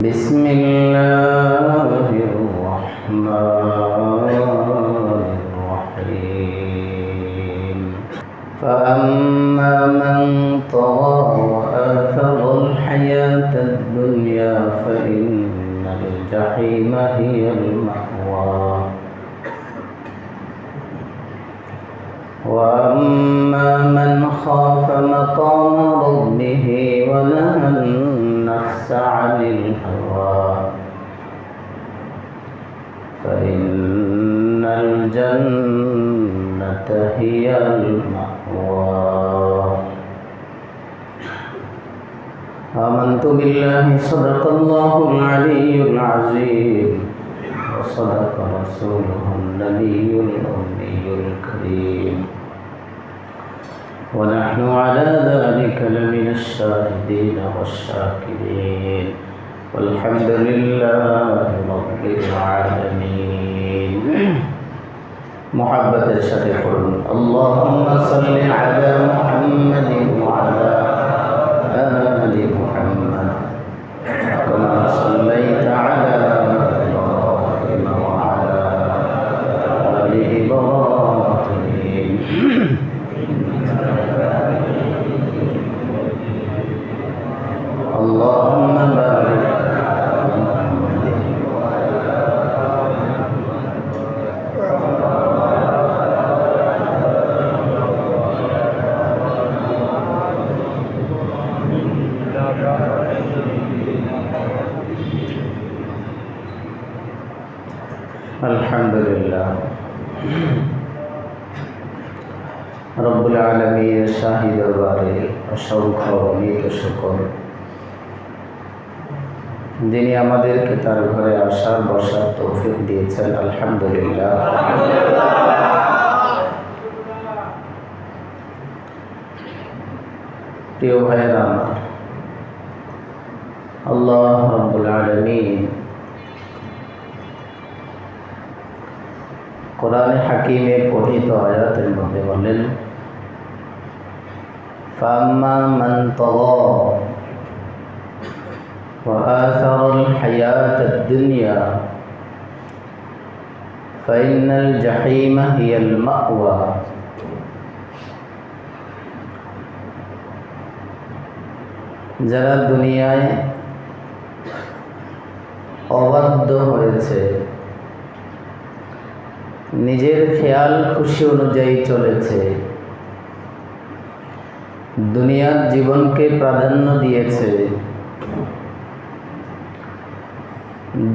بسم الله الرحمن الرحيم فأما من طغى وآثر الحياة الدنيا فإن الجحيم هي المأوى وأما من خاف مقام ربه ونهى النفس عن الهوى فإن الجنة هي المأوى آمنت بالله صدق الله العلي العظيم وصدق رسوله النبي الأمي الكريم ونحن على ذلك لمن الشاهدين والشاكرين والحمد لله رب العالمين محبة الشريف اللهم صل على محمد وعلى آل محمد كما صليت على إبراهيم وعلى آل إبراهيم اللهم بارك আলহামদুলিল্লাহ রব্বুল আলামিনের শাহী দরবারে অসংখ্য অগণিত শুকর, যিনি আমাদেরকে তার ঘরে আসার বসার তৌফিক দিয়েছেন। আলহামদুলিল্লাহ। প্রিয় ভাইয়েরা আমার, আল্লাহ রব্বুল আলামিন কোরআনে হাকিমে পঠিত আয়াতের মধ্যে বলেন, ফাম্মা মান তাগা ওয়া আসারাল হায়াতাদ দুনিয়া ফাইন্নাল জাহিমা হিয়াল মাওয়া। যারা দুনিয়ায় অবাধ্য হয়েছে, নিজের খেয়াল খুশি অনুযায়ী চলেছে, দুনিয়ার জীবনকে প্রাধান্য দিয়েছে,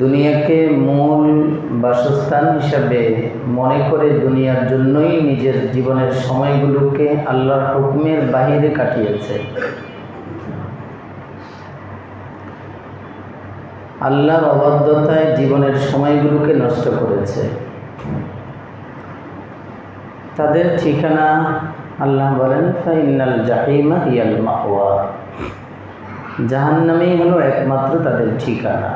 দুনিয়াকে মূল বাসস্থান হিসাবে মনে করে দুনিয়ার জন্যই নিজের জীবনের সময়গুলোকে আল্লাহর হুকুমের বাহিরে কাটিয়েছে, আল্লাহর অবাধ্যতায় জীবনের সময়গুলোকে নষ্ট করেছে, তাদের ঠিকানা আল্লাহ বলেন ফাইনাল জাহিমা হিয়াল মাওয়া, জাহান্নামেই হলো একমাত্র তাদের ঠিকানা।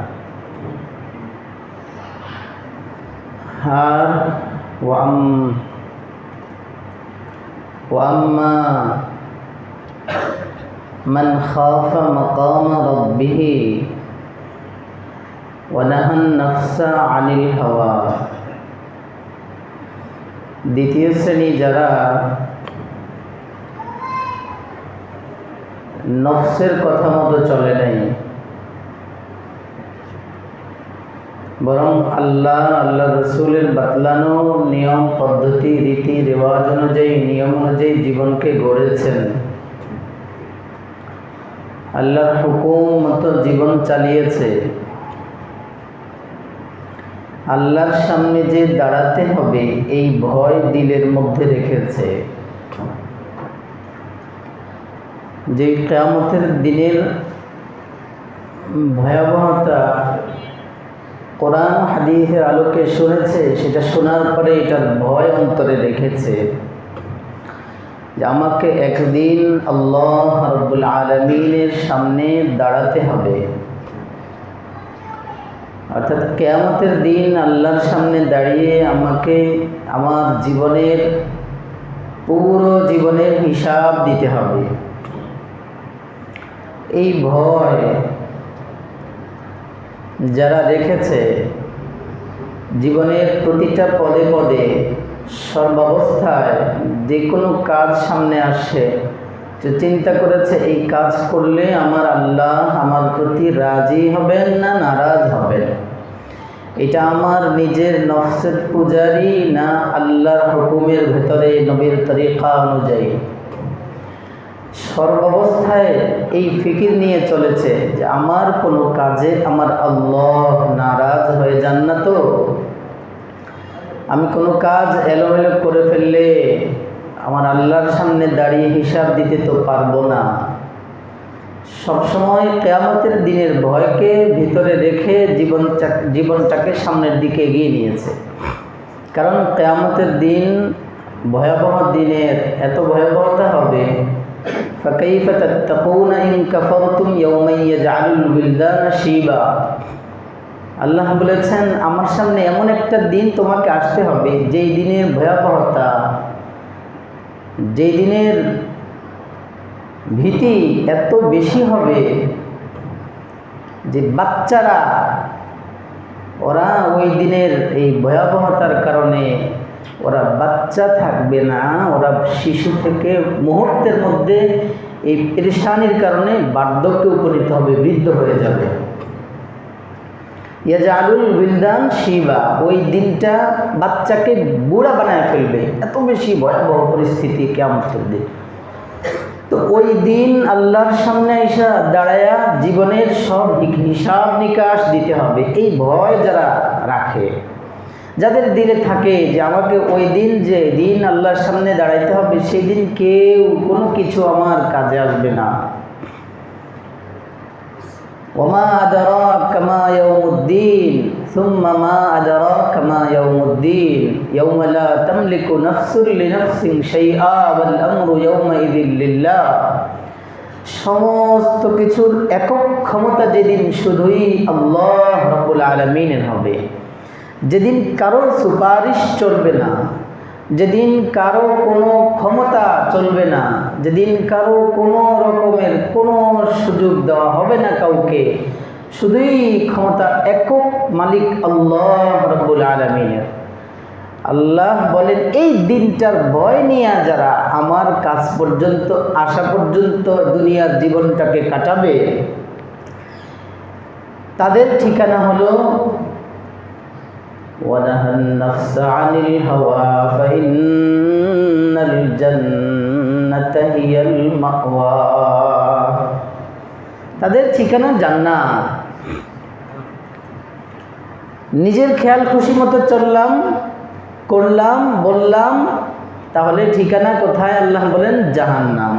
আর ওয়াম্মা মান খাফা মাকামা রাব্বিহি ওয়া নাহান নাফসা আনিল হাওয়া। দ্বিতীয় শ্রেণী যারা নফসের কথা মতো চলে নাই, বরং আল্লাহ রসুলের বাতলানো নিয়ম পদ্ধতি রীতি রেওয়াজ অনুযায়ী নিয়ম অনুযায়ী জীবনকে গড়েছেন, আল্লাহর হুকুম মতো জীবন চালিয়েছে, আল্লাহর সামনে যে দাঁড়াতে হবে এই ভয় দিলের মধ্যে রেখেছে, যে কিয়ামতের দিনের ভয়াবহতা কোরআন হাদিসের আলোকে শুনেছে, সেটা শোনার পরে এটার ভয় অন্তরে রেখেছে যে আমাকে একদিন আল্লাহ রাব্বুল আলামিনের সামনে দাঁড়াতে হবে। অর্থাৎ কিয়ামতের দিন আল্লাহর সামনে দাঁড়িয়ে আমাকে আমার পুরো জীবনের হিসাব দিতে হবে। এই ভয় যারা দেখেছে জীবনের প্রতিটা পদে পদে সর্বাবস্থায় যে কোনো কাজ সামনে আসে, যে চিন্তা করেছে এই কাজ করলে আমার আল্লাহ আমার প্রতি রাজি হবেন না নারাজ হবেন, এটা আমার নিজের নফসের পূজারি না আল্লাহর হুকুমের ভেতরে নবীর তরিকা অনুযায়ী, সর্বাবস্থায় এই ফিকির নিয়ে চলেছে যে আমার কোনো কাজে আমার আল্লাহ নারাজ হয়ে যান না তো, আমি কোনো কাজ এলোমেলো করে ফেললে আমার আল্লাহর সামনে দাঁড়িয়ে হিসাব দিতে তো পারবো না। সবসময় কিয়ামতের দিনের ভয়কে ভিতরে রেখে জীবনটাকে সামনের দিকে এগিয়ে নিয়েছে। কারণ কিয়ামতের দিন ভয়াবহ দিনের এত ভয়াবহতা হবে, ফাকাইফা তাত্তাকুনা ইন কাফারতুম ইয়াওমা ইয়াজআলুল বিলদানা শিবা। আল্লাহ বলেছেন আমার সামনে এমন একটা দিন তোমাকে আসতে হবে যেই দিনের ভয়াবহতা, যেই দিনের ভীতি এত বেশি হবে যে বাচ্চারা ওরা ওই দিনের এই ভয়াবহতার কারণে ওরা বাচ্চা থাকবে না, ওরা শিশু থেকে মুহূর্তের মধ্যে এই পেরেশানির কারণে বার্ধক্যে উপনীত হবে, বৃদ্ধ হয়ে যাবে। ইয়াজআলুল বিলদান শিবা, ওই দিনটা বাচ্চাকে বুড়া বানায় ফেলবে, এত বেশি ভয়াবহ পরিস্থিতি কিয়ামতের দিন। তো ওই দিন আল্লাহর সামনে এসে দাঁড়ায়া জীবনের সব হিসাব নিকাশ দিতে হবে। এই ভয় যারা রাখে, যাদের দিলে থাকে যে আমাকে ওই দিন যে দিন আল্লাহর সামনে দাঁড়াইতে হবে, সেই দিন কেউ কোনো কিছু আমার কাজে আসবে না। ওমা আদরাকা মা ইয়াউমুদ্দিন সুম্মা মা আদরাকা মা ইয়াউমুদ্দিন ইয়াউমা লা তামলিকু নাফসুন লিনাফসিন শাইআ ওয়াল আমরু ইয়াউমাইযিন লিল্লাহ। সমস্ত কিছুর একক ক্ষমতা যেদিন শুধুই আল্লাহ রাব্বুল আলামিনের হবে, যেদিন কারো সুপারিশ চলবে না, যেদিন কারো কোনো ক্ষমতা চলবে না, যেদিন কারো কোনো রকমের কোনো সুযোগ দেওয়া হবে না কাউকে, শুধুই ক্ষমতা একক মালিক আল্লাহ রাব্বুল আলামিনের। আল্লাহ বলেন এই দিনটার ভয় নিয়ে যারা আমার কাছ পর্যন্ত আসা পর্যন্ত দুনিয়ার জীবনটাকে কাটাবে, তাদের ঠিকানা হলো وَنَهَى النَّفْسَ عَنِ الْهَوَى فَإِنَّ الْجَنَّةَ هِيَ الْمَأْوَى। তাদের ঠিকানা জান্নাত। নিজের খেয়াল খুশি মতো চললাম, করলাম, বললাম, তাহলে ঠিকানা কোথায়? আল্লাহ বলেন জাহান্নাম।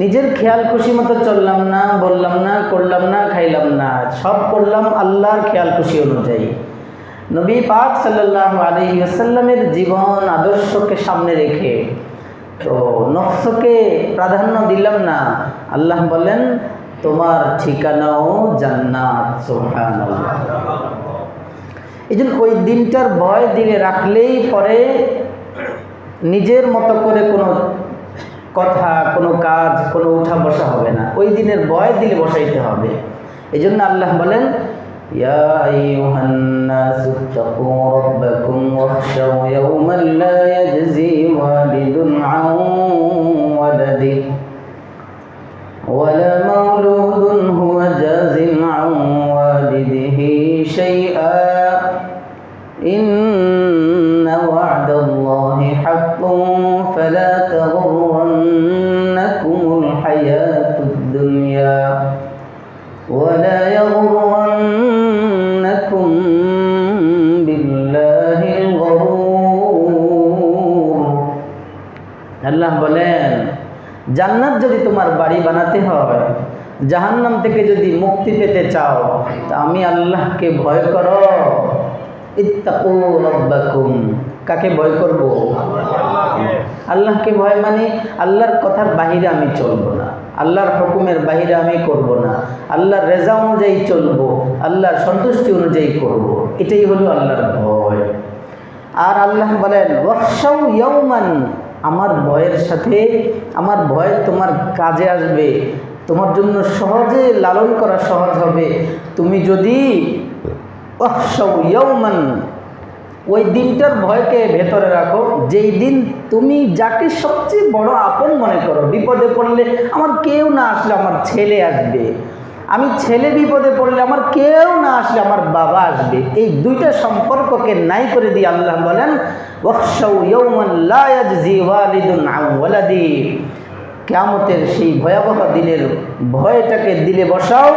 নিজের খেয়াল খুশি মতো চললাম না, বললাম না, করলাম না, খাইলাম না, সব করলাম আল্লাহর খেয়াল খুশি অনুযায়ী, নবী পাক সাল্লাল্লাহু আলাইহি ওয়াসাল্লামের জীবন আদর্শকে সামনে রেখে তো নফসকে প্রাধান্য দিলাম না, আল্লাহ বলেন তোমার ঠিকানাও জান্নাত। সুবহানাল্লাহ। এই জন্য ওই দিনটার ভয় দিলে রাখলেই পরে নিজের মতো করে কোনো কথা, কোনো কাজ, কোনো উঠা বসা হবে না, ওই দিনের ভয় দিলে বসাইতে হবে। এই জন্য আল্লাহ বলেন ইয়া আইয়ুহান নাসু তাকু রাব্বাকুম ওয়াখশাউ ইয়াওমান লা ইয়াজজি ওয়ালিদুন আন ওয়ালাদিহি ওয়ালা মাওলুদুন হুয়া জাজিন আন ওয়ালিদিহি শাইআ ইন্না ওয়া'দাল্লাহি হাক্কুন ফালা তাগুররান্নাকুমুল হায়াতুদ দুনিয়া ওয়ালা ইয়াগুররান্নাকুম বিল্লাহিল গরুর। আল্লাহ বলেন জান্নাত যদি তোমার বাড়ি বানাতে হয়, জাহান্নাম থেকে যদি মুক্তি পেতে চাও, তা আমি আল্লাহকে ভয় করো। ইত্তাকু রাব্বাকুম, কাকে ভয় করব? আল্লাহকে ভয় মানে আল্লাহর কথার বাহিরে আমি চলবো না, আল্লাহর হুকুমের বাহিরে আমি করব না, আল্লাহর রেজা অনুযায়ী চলবো, আল্লাহর সন্তুষ্টি অনুযায়ী করব, এটাই হলো আল্লাহর ভয়। আর আল্লাহ বলেন ওয়াখশাউ ইয়াওমান, আমার ভয়ের সাথে আমার ভয় তোমার কাজে আসবে, তোমার জন্য সহজে লালন করা সহজ হবে তুমি যদি ইয়াওমান, ওই দিনটার ভয়কে ভেতরে রাখো, যেই দিন তুমি যাকে সবচেয়ে বড় আপন মনে করো, বিপদে পড়লে আমার কেউ না আসলে আমার ছেলে আসবে, আমি ছেলে বিপদে পড়লে আমার কেউ না আসলে আমার বাবা আসবে, এই দুইটা সম্পর্ককে নাই করে দিয়ে আল্লাহ বলেন ওয়াখশাউ ইয়াওমান লা ইয়াজজি ওয়ালিদুন আন ওয়ালাদি, কিয়ামতের সেই ভয়াবহ দিনের ভয়টাকে দিলে বসাও।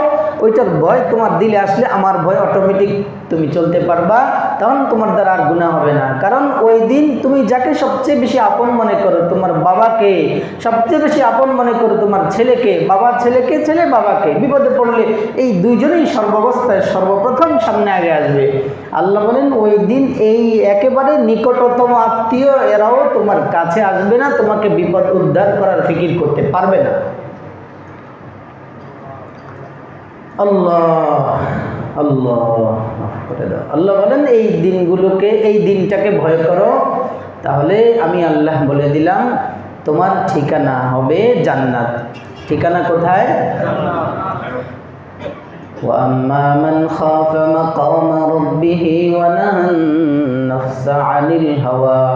ওইটার ভয় তোমার দিলে আসলে আমার ভয় অটোমেটিক তুমি চলতে পারবা, তখন তোমার দ্বারা আর গুনাহ হবে না। কারণ ওই দিন তুমি যাকে সবচেয়ে বেশি আপন মনে করো, তোমার বাবাকে সবচেয়ে বেশি আপন মনে করো, তোমার ছেলেকে, বাবা ছেলেকে, ছেলে বাবাকে, বিপদে পড়লে এই দুইজনেই সর্বাবস্থায় সর্বপ্রথম সামনে আগে আসবে। আল্লাহ বলেন ওই দিন এই একেবারে নিকটতম আত্মীয় এরাও তোমার কাছে আসবে না, তোমাকে বিপদ উদ্ধার করার ফিকির করতে পারবে না। আল্লাহ আল্লাহ মাফ করে দাও। আল্লাহ বলেন এই দিনগুলোকে, এই দিনটাকে ভয় করো, তাহলে আমি আল্লাহ বলে দিলাম তোমার ঠিকানা হবে জান্নাত। ঠিকানা কোথায়? وَأَمَّا مَنْ خَافَ مَقَامَ رَبِّهِ وَنَهَى النَّفْسَ عَنِ الْهَوَى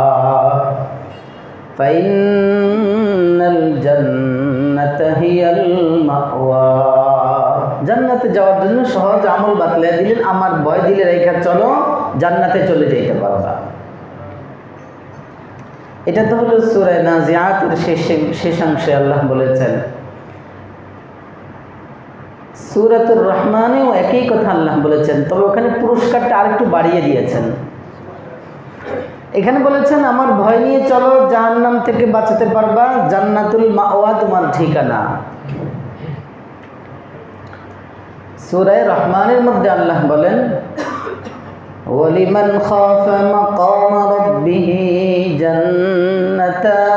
فَإِنَّ الْجَنَّةَ هِيَ الْمَأْوَى। জান্নাতে যাওয়ার জন্য সহজ আমল বাতলাই দিলেন, আমার ভয় দিলে রেখা চলো, জান্নাতে চলে যেতে পারবা। এটা তো হলো সূরা নাজিআতের শেষাংশে আল্লাহ বলেছেন। সূরাতুর রহমানেও একই কথা আল্লাহ বলেছেন, তবে ওখানে পুরস্কারটা আরেকটু বাড়িয়ে দিয়েছেন। এখানে বলেছেন আমার ভয় নিয়ে চলো, জাহান্নাম থেকে বাঁচাতে পারবা, জান্নাতুল মাওয়া তোমার ঠিকানা। সূরা রহমানের মধ্যে আল্লাহ বলেন ওয়ালিমান খাফা মাকাম রাব্বিহি জান্নাতান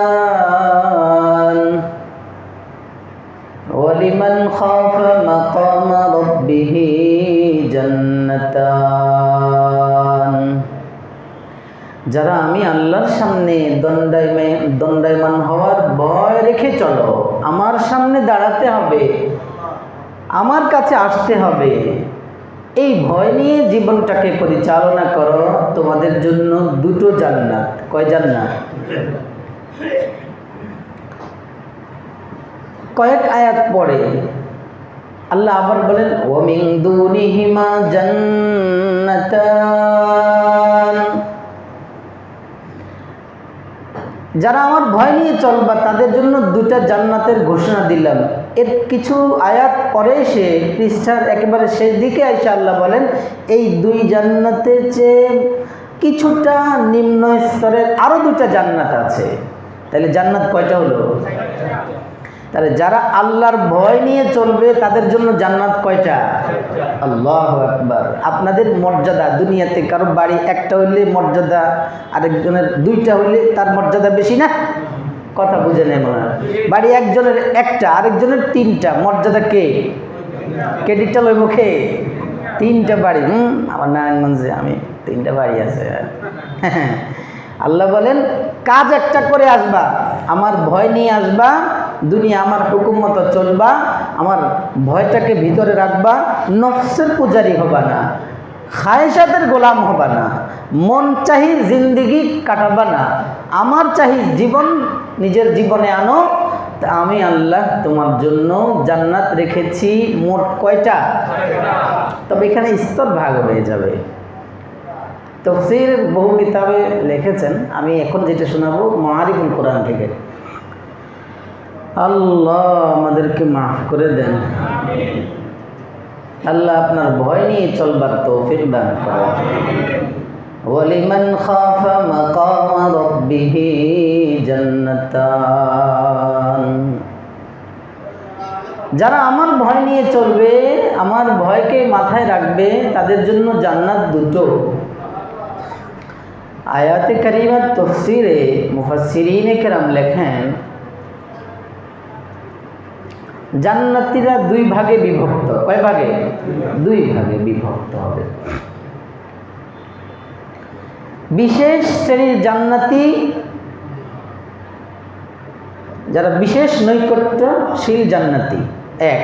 ওয়ালিমান খাফা মাকাম রাব্বিহি জান্নাতান। যারা আমি আল্লাহর সামনে দণ্ডায়মান হওয়ার ভয় রেখে চলো, আমার সামনে দাঁড়াতে হবে, আমার কাছে আসতে হবে, এই ভয় নিয়ে জীবনটাকে পরিচালনা করো, তোমাদের জন্য দুটো জান্নাত। কয় জান্নাত? কয়েক আয়াত পরে আল্লাহ আবার বলেন ওয়া মিন দুনিহিমা জান্নাতান। যারা আমার ভয় নিয়ে চলবা তাদের জন্য দুটা জান্নাতের ঘোষণা দিলাম। এর কিছু আয়াত পরে সে পৃষ্ঠার একেবারে শেষ দিকে আইসা আল্লাহ বলেন এই দুই জান্নাতের চেয়ে কিছুটা নিম্ন স্তরের আরো দুটা জান্নাত আছে। তাহলে জান্নাত কয়টা হলো? তাহলে যারা আল্লাহর ভয় নিয়ে চলবে তাদের জন্য জান্নাত কয়টা? আল্লাহু আকবার। আপনাদের মর্যাদা দুনিয়াতে কারো বাড়ি একটা হইলে মর্যাদা, আরেকজনের দুইটা হইলে তার মর্যাদা বেশি না? কথা বুঝে নেই মনে হয়। বাড়ি একজনের একটা, আরেকজনের তিনটা, মর্যাদা কে ক্রেডিটটা লইব কে? তিনটা বাড়ি। আমার নারায়ণগঞ্জে আমি তিনটা বাড়ি আছে। আল্লাহ বলেন কাজ একটা করে আসবা, আমার ভয় নিয়ে আসবা, দুনিয়া আমার হুকুম মতো চলবা, আমার ভয়টাকে ভিতরে রাখবা, নফসের পূজারি হবা না, খায়েশাতের গোলাম হবা না, মন চাহি জিন্দিগি কাটাবা না, আমার চাহি জীবন নিজের জীবনে আনো। তা আমি আল্লাহ তোমার জন্য জান্নাত রেখেছি মোট কয়টা? তবে এখানে স্তর ভাগ হয়ে যাবে। তাফসীর বহু কিতাবে লিখেছেন, আমি এখন যেটা শোনাবো মাআরিফুল কোরআন থেকে। আল্লাহ আমাদেরকে মাফ করে দেন। আল্লাহ আপনার ভয় নিয়ে চলবার তৌফিক দান করেন। ওয়ালিমান খাফা মাকাম রাব্বিহি জান্নাতান। যারা আমার ভয় নিয়ে চলবে, আমার ভয়কে মাথায় রাখবে, তাদের জন্য জান্নাত দুটো। আয়াতে কারিমার তাফসীরে মুফাসসিরিনে কেরাম লেখেন জান্নাতীরা দুই ভাগে বিভক্ত। কয় ভাগে? দুই ভাগে বিভক্ত হবে। বিশেষ শ্রেণীর জান্নাতি, যারা বিশেষ নৈকট্যশীল জান্নাতি, এক।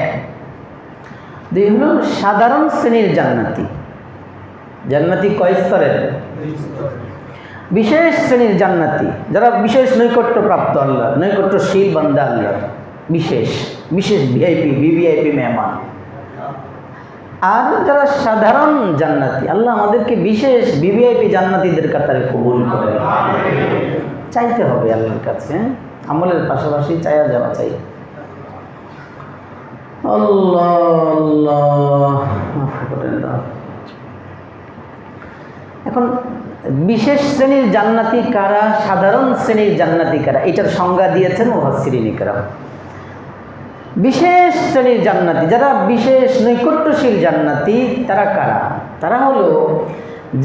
দুই হলো সাধারণ শ্রেণীর জান্নাতি। জান্নাতি কয় স্তরের? বিশেষ শ্রেণীর জান্নাতি, যারা বিশেষ নৈকট্য প্রাপ্ত, আল্লাহ নৈকট্যশীল বান্দা, আল্লাহ বিশেষ বিশেষ ভিআইপি ভিভিআইপি মেহমান। আর যারা সাধারণ জান্নাতি, আল্লাহ আমাদেরকে বিশেষ ভিভিআইপি জান্নাতিদের কাতারে কবুল করে। চাইতে হবে আল্লাহর কাছে, আমলের পাশাপাশি চাইয়া যাওয়া চাই। আল্লাহ আল্লাহ মাফ করেন না। এখন বিশেষ শ্রেণীর জান্নাতি কারা, সাধারণ শ্রেণীর জান্নাতি কারা, এটার সংজ্ঞা দিয়েছেন মুফাসসিরিন ইকরাম। বিশেষ শ্রেণীর জান্নাতি, যারা বিশেষ নৈকট্যশীল জান্নাতি, তারা কারা? তারা হলো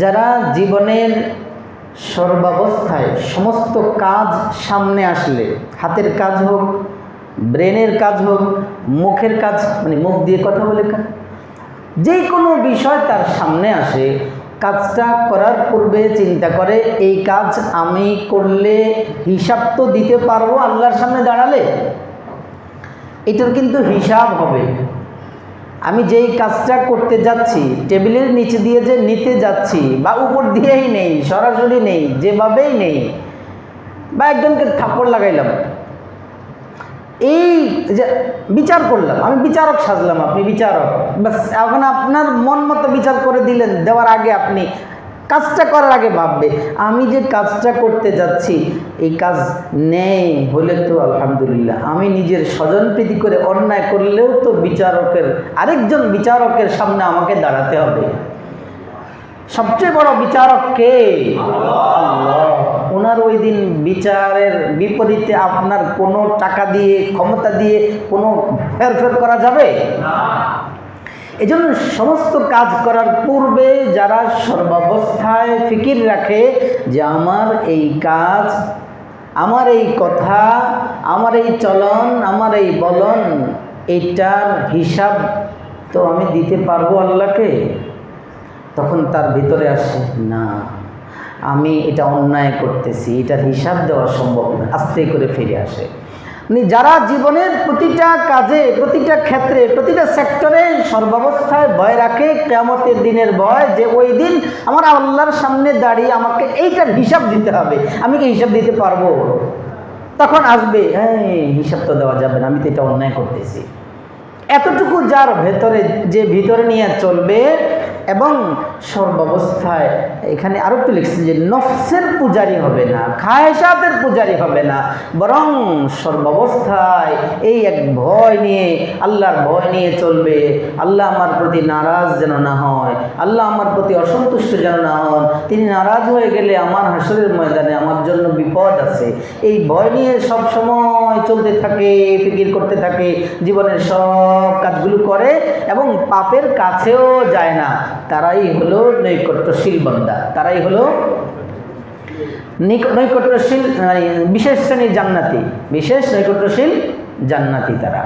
যারা জীবনের সর্বাবস্থায় সমস্ত কাজ সামনে আসলে, হাতের কাজ হোক, ব্রেনের কাজ হোক, মুখের কাজ, মানে মুখ দিয়ে কথা বলে যে কোনো বিষয় তার সামনে আসে, কাজটা করার পূর্বে চিন্তা করে এই কাজ আমি করলে হিসাব তো দিতে পারবো আল্লাহর সামনে দাঁড়ালে, এটার কিন্তু হিসাব হবে। আমি যেই কাজটা করতে যাচ্ছি, টেবিলের নিচে দিয়ে যে নিতে যাচ্ছি, বা উপর দিয়েই নেই, সরাসরি নেই, যেভাবেই নেই, বা একজনকে থাপ্পড় লাগাইলাম, এই যে বিচার করলাম, আমি বিচারক সাজলাম, আপনি বিচারক, বাস এখন আপনার মন মতো বিচার করে দিলেন। দেওয়ার আগে আপনি কাজটা করার আগে ভাববে আমি যে কাজটা করতে যাচ্ছি এই কাজ নেই হলে তো আলহামদুলিল্লাহ, আমি নিজের স্বজনপ্রীতি করে অন্যায় করলেও তো বিচারকের, আরেকজন বিচারকের সামনে আমাকে দাঁড়াতে হবে। সবচেয়ে বড় বিচারক কে? আল্লাহ। ওনার ওই দিন বিচারের বিপরীতে আপনার কোনো টাকা দিয়ে, ক্ষমতা দিয়ে কোনো হেরফের করা যাবে না। এজন্য সমস্ত কাজ করার পূর্বে যারা সর্বাবস্থায় ফিকির রাখে যে আমার এই কাজ, আমার এই কথা, আমার এই চলন, আমার এই বলন, এইটার হিসাব তো আমি দিতে পারবো আল্লাহকে, তখন তার ভিতরে আসে না আমি এটা অন্যায় করতেছি, এটার হিসাব দেওয়া সম্ভব না, আস্তে করে ফিরে আসে। যারা জীবনের প্রতিটা কাজে, প্রতিটা ক্ষেত্রে, প্রতিটা সেক্টরে সর্বাবস্থায় ভয় রাখে কিয়ামতের দিনের ভয়, যে ওই দিন আমার আল্লাহর সামনে দাঁড়িয়ে আমাকে এইটার হিসাব দিতে হবে, আমি কি হিসাব দিতে পারবো? তখন আসবে হ্যাঁ হিসাব তো দেওয়া যাবে না, আমি তো এটা অন্যায় করতেছি। এতটুকু যার ভেতরে, যে ভিতরে নিয়ে চলবে এবং সর্বাবস্থায়, এখানে আরো একটু লিখছে যে নফসের পূজারি হবে না, খায়সাতের পূজারি হবে না, বরং সর্বাবস্থায় এই এক ভয় নিয়ে, আল্লাহর ভয় নিয়ে চলবে। আল্লাহ আমার প্রতি নারাজ যেন না হয়, আল্লাহ আমার প্রতি অসন্তুষ্ট যেন না হন, তিনি নারাজ হয়ে গেলে আমার হাসরের ময়দানে আমার জন্য বিপদ আছে। এই ভয় নিয়ে সব সময় চলতে থাকে, ফিকির করতে থাকে, জীবনের সব কাজগুলো করে এবং পাপের কাছেও যায় না। তারাই হলো নৈকট্যশীল বান্দা, তারাই হলো নৈকট্যশীল, বিশেষ শ্রেণীর জান্নাতি, বিশেষ নৈকট্যশীল জান্নাতি তারা।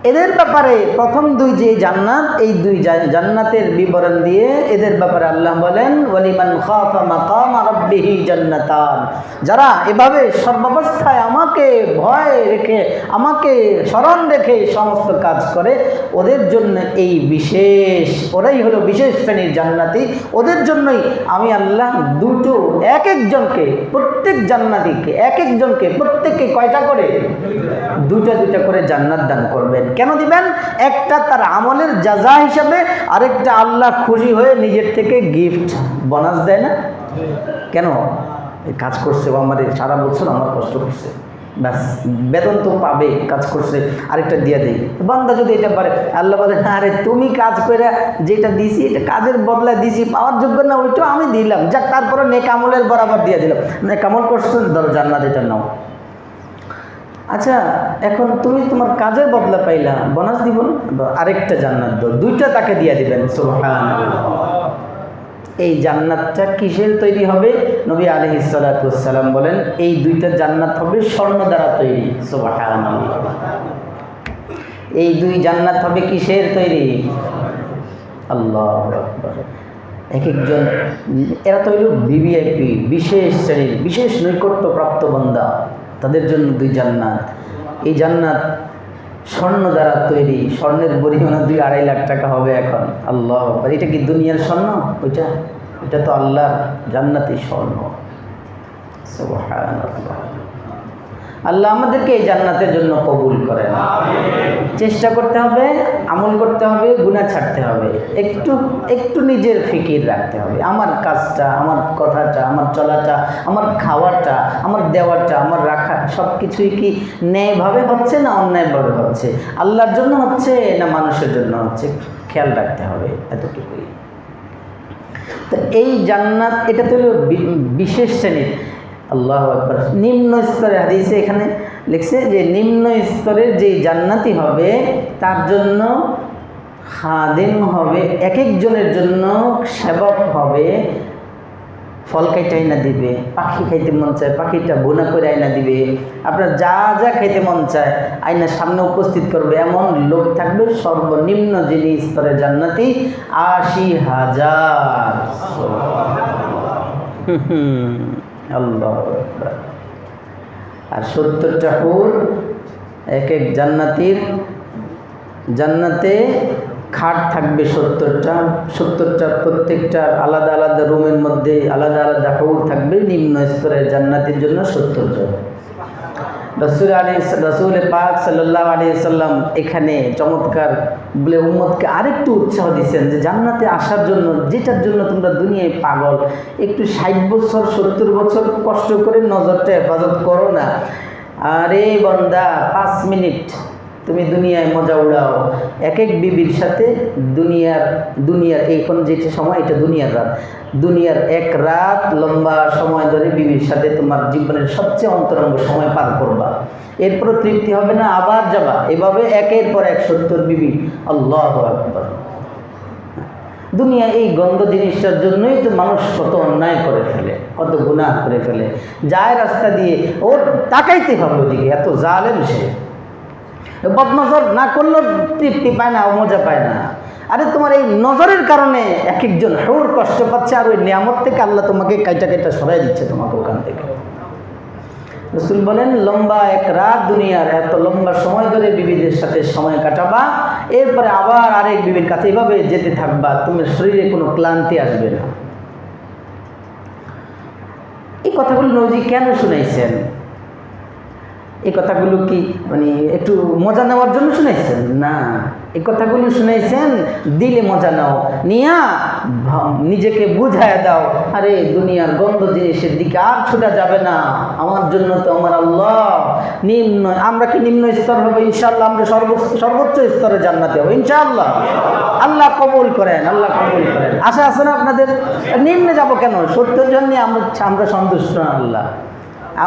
এদের ব্যাপারে প্রথম দুই যে জান্নাত, এই দুই জান্নাতের বিবরণ দিয়ে এদের ব্যাপারে আল্লাহ বলেন ওয়ালিমান খাফা মাকাম রাব্বিহি জান্নাতান। যারা এভাবে সর্বাবস্থায় আমাকে ভয় রেখে, আমাকে স্মরণ রেখে সমস্ত কাজ করে, ওদের জন্য এই বিশেষ, ওরাই হলো বিশেষ শ্রেণীর জান্নাতি। ওদের জন্যই আমি আল্লাহ দুটো, এক একজনকে, প্রত্যেক জান্নাতিকে, এক একজনকে, প্রত্যেককে কয়টা করে? দুটা দুটা করে জান্নাত দান করবেন। কেন দিবেন? একটা তার আমলের জাযা হিসাবে, আরেকটা আল্লাহ খুশি হয়ে নিজের থেকে গিফট, বোনাস দেয় না? কেন? কাজ করছে, আমার সারা বছর আমার কষ্ট করছে, ব্যাস বেতন তো পাবে, কাজ করছে, আরেকটা দিয়ে দেয়। বান্দা যদি এটা পারে, আল্লাহ বলে আরে তুমি কাজ করে যেটা দিছি, এটা কাজের বদলা দিছি, পাওয়ার যোগ্য না, ওইটাও আমি দিলাম, যাক তারপরে নেক আমলের বরাবর দিয়ে দিলাম, নেক আমল করছো, ধরো জান্নাত এটা নাও। আচ্ছা এখন তুমি তোমার কাজের বদলা পাইলা, বোনাস দিব না, আরেকটা জান্নাত দাও, দুইটা তাকে দিয়ে দিবেন। সুবহানাল্লাহ। এই জান্নাতটা কিসের তৈরি হবে? নবী আলাইহিস সালাতু ওয়াস সালাম বলেন এই দুইটা জান্নাত হবে স্বর্ণ দ্বারা তৈরি। সুবহানাল্লাহ। এই দুই জান্নাত হবে কিসের তৈরি? আল্লাহু আকবার। এক একজন, এরা তো হইল ভিভিআইপি, বিশেষ শ্রেণীর, বিশেষ নৈকট্য প্রাপ্ত বান্দা, তাদের জন্য দুই জান্নাত। এই জান্নাত স্বর্ণ দ্বারা তৈরি, স্বর্ণের পরিমাণ 2-2.5 লাখ টাকা হবে এখন। আল্লাহ, এটা কি দুনিয়ার স্বর্ণ? ওইটা তো আল্লাহর জান্নাতি স্বর্ণ। সুবহানাল্লাহ। আল্লাহ আমাদেরকে এই জান্নাতের জন্য কবুল করেন। চেষ্টা করতে হবে, আমল করতে হবে, গুনাহ ছাড়তে হবে, একটু নিজের ফিকির রাখতে হবে। আমার কাজটা, আমার কথাটা, আমার চলাটা, আমার খাওয়াটা, আমার দেওয়াটা, আমার রাখা সব কিছুই কি ন্যায়ভাবে হচ্ছে না অন্যায়ভাবে হচ্ছে? আল্লাহর জন্য হচ্ছে না মানুষের জন্য হচ্ছে? খেয়াল রাখতে হবে, এতটুকুই। তো এই জান্নাত, এটা তো বিশেষ শ্রেণীর। আল্লাহু আকবার। নিম্ন স্তরে হাদিসে এখানে লিখছে যে নিম্ন স্তরের যে জান্নাতি হবে তার জন্য খাদিম হবে, এক একজনের জন্য সেবক হবে। ফল খাইতে আইনা দিবে, পাখি খাইতে মন চায় পাখিটা বোনা করে আইনা দিবে, আপনার যা যা খাইতে মন চায় আইনার সামনে উপস্থিত করবে, এমন লোক থাকবে। সর্বনিম্ন যিনি স্তরের জান্নাতি 80,000। আল্লাহ। আর 70টা হুর, এক এক জান্নাতে খাট থাকবে 70টা প্রত্যেকটা আলাদা আলাদা রুমের মধ্যে আলাদা আলাদা হুর থাকবে। নিম্ন স্তরের জান্নাতের জন্য 70 জন। রাসূল পাক সাল্লাল্লাহু আলাইহি সাল্লাম এখানে চমৎকার বলে উম্মতকে আরেকটু উৎসাহ দিচ্ছেন যে জান্নাতে আসার জন্য, যেটার জন্য তোমরা দুনিয়ায় পাগল, একটু 60 বছর 70 বছর কষ্ট করে নজরটা হেফাজত করো না। আরে বান্দা, 5 মিনিট তুমি দুনিয়ায় মজা উড়াও এক এক বিবির সাথে। দুনিয়ার এইখন যেটা সময়, এটা দুনিয়ার রাত। দুনিয়ার এক রাত লম্বা সময় ধরে বিবির সাথে তোমার জীবনের সবচেয়ে অন্তরঙ্গ সময় পার করবা। এরপর তৃপ্তি হবে না, আবার যাবা, এভাবে একের পর এক 70 বিবি। আল্লাহু আকবার। দুনিয়া এই গন্ধ জিনিসটার জন্যই তো মানুষ কত অন্যায় করে ফেলে, কত গুনাহ করে ফেলে। যায় রাস্তা দিয়ে, ওর তাকাইতে হবে ওদিকে, এত জালেম সে। বদনজর না করলেও তৃপ্তি পায় না, মজা পায় না। আরে তোমার এই নজরের কারণে এক একজন হুর কষ্ট পাচ্ছে, আর ওই নিয়ামত থেকে আল্লাহ তোমাকে কাইটা সরাই দিচ্ছে তোমাকে ওখান থেকে। রাসূল বলেন লম্বা এক রাত দুনিয়ার এত লম্বা সময় ধরে বিবিদের সাথে সময় কাটাবা, এরপরে আবার আরেক বিবির কাছে এভাবে যেতে থাকবা, তোমার শরীরে কোনো ক্লান্তি আসবে না। এই কথাগুলো নবীজি কেন শুনাইছেন? এই কথাগুলো কি মানে একটু মজা নেওয়ার জন্য শুনাইছেন? না, এই কথাগুলো শুনাইছেন দিলে মজা নাও, নিয়া নিজেকে বুঝায় দাও, আরে দুনিয়ার গন্ধ জিনিসের দিকে আর ছোটা যাবে না। আমার জন্য তো আমার আল্লাহ নিম্ন, আমরা কি নিম্ন স্তর হবো? ইনশাআল্লাহ আমরা সর্বোচ্চ স্তরে জান্নাতে হবো ইনশাআল্লাহ। আল্লাহ কবুল করেন, আল্লাহ কবুল করেন। আশা আছে না আপনাদের? নিম্নে যাব কেন? 70 জন নিয়ে আমরা সন্তুষ্ট না। আল্লাহ,